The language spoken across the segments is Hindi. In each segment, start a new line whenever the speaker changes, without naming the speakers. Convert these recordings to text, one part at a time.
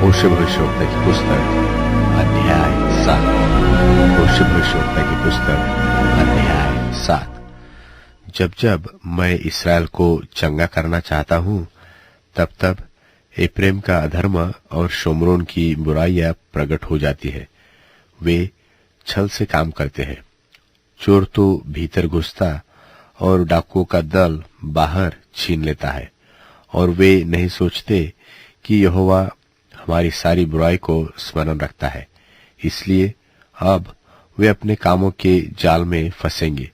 होशे भविष्यवक्ता की पुस्तक अध्याय 7। होशे भविष्यवक्ता की पुस्तक अध्याय 7। जब जब मैं इसराइल को चंगा करना चाहता हूँ, तब तब एप्रेम का अधर्म और शोमरोन की बुराइयां प्रकट हो जाती है। वे छल से काम करते हैं। चोर तो भीतर घुसता और डाकुओं का दल बाहर छीन लेता है, और वे नहीं सोचते कि यहोवा हमारी सारी बुराई को स्मरण रखता है। इसलिए अब वे अपने कामों के जाल में फंसेंगे,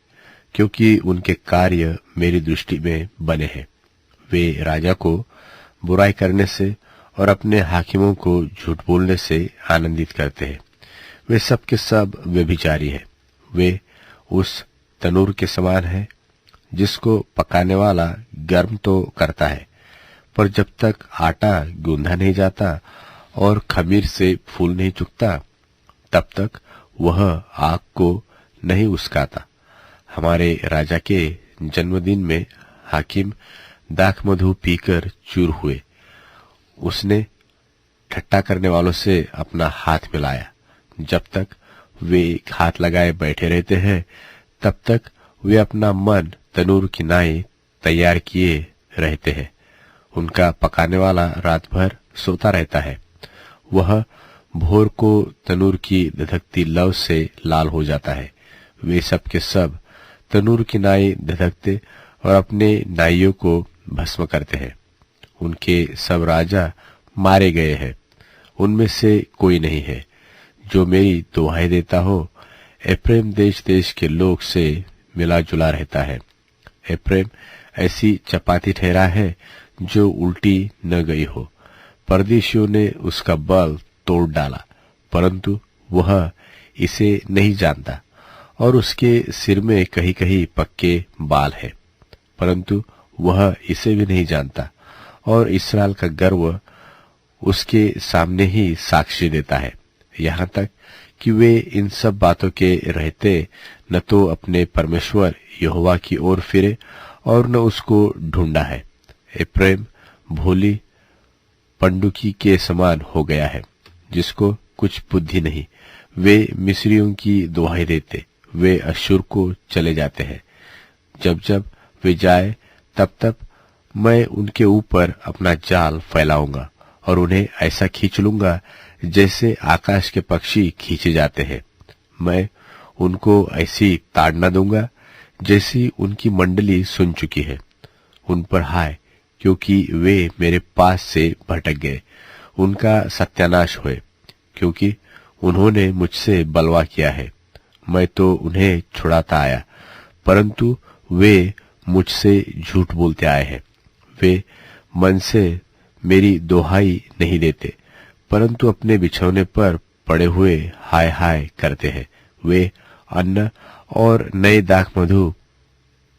क्योंकि उनके कार्य मेरी दृष्टि में बने हैं। वे राजा को बुराई करने से और अपने हाकिमों को झूठ बोलने से आनंदित करते हैं। वे सब के सब व्यभिचारी हैं। वे उस तनूर के समान हैं जिसको पकाने वाला गर्म तो करता है, पर जब तक आटा गूंधा नहीं जाता और खमीर से फूल नहीं चुकता, तब तक वह आग को नहीं उस्काता। हमारे राजा के जन्मदिन में हाकिम दाख मधु पीकर चूर हुए। उसने ठट्टा करने वालों से अपना हाथ मिलाया। जब तक वे हाथ लगाए बैठे रहते हैं, तब तक वे अपना मन तनूर की नाई तैयार किए रहते हैं। उनका पकाने वाला रात भर सोता रहता है। वह भोर को तनूर की धधकती लौ से लाल हो जाता है। वे सब के सब तनूर की नाई धधकते और अपने नाइयों को भस्म करते हैं। उनके सब राजा मारे गए हैं। उनमें से कोई नहीं है जो मेरी दुहाई देता हो। एप्रेम देश देश के लोग से मिला जुला रहता है। एप्रेम ऐसी चपाती ठहरा है जो उल्टी न गई हो। परदेशियों ने उसका बल तोड़ डाला, परंतु वह इसे नहीं जानता, और उसके सिर में कहीं कहीं पक्के बाल हैं, परंतु वह इसे भी नहीं जानता। और इस्राएल का गर्व उसके सामने ही साक्षी देता है, यहाँ तक कि वे इन सब बातों के रहते न तो अपने परमेश्वर यहोवा की ओर फिरे और न उसको ढूंढा है। एप्रेम भोली पंडुकी के समान हो गया है, जिसको कुछ बुद्धि नहीं। वे मिस्रियों की दुहाई देते, वे अश्शूर को चले जाते हैं। जब जब वे जाए, तब तब मैं उनके ऊपर अपना जाल फैलाऊंगा और उन्हें ऐसा खींच लूंगा जैसे आकाश के पक्षी खींचे जाते हैं। मैं उनको ऐसी ताड़ना दूंगा जैसी उनकी मंडली सुन चुकी है। उन पर हाय, क्योंकि वे मेरे पास से भटक गए। उनका सत्यानाश होए, क्योंकि उन्होंने मुझसे बलवा किया है। मैं तो उन्हें छुड़ाता आया, परंतु वे मुझसे झूठ बोलते आए हैं। वे मन से मेरी दोहाई नहीं देते, परंतु अपने बिछौने पर पड़े हुए हाय हाय करते हैं। वे अन्न और नए दाख मधु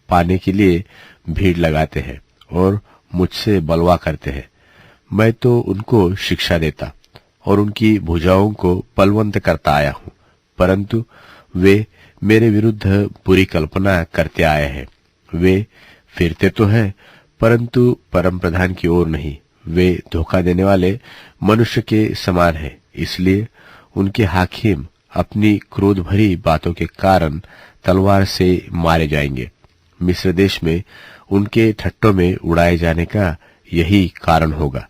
पाने के लिए भीड़ लगाते हैं और मुझसे बलवा करते हैं। मैं तो उनको शिक्षा देता और उनकी भुजाओं को बलवंत करता आया हूँ, परंतु वे मेरे विरुद्ध बुरी कल्पना करते आए हैं। वे फिरते तो हैं, परंतु परम प्रधान की ओर नहीं। वे धोखा देने वाले मनुष्य के समान हैं, इसलिए उनके हाकिम अपनी क्रोध भरी बातों के कारण तलवार से मारे जाएंगे। मिस्र देश में उनके ठट्टों में उड़ाए जाने का यही कारण होगा।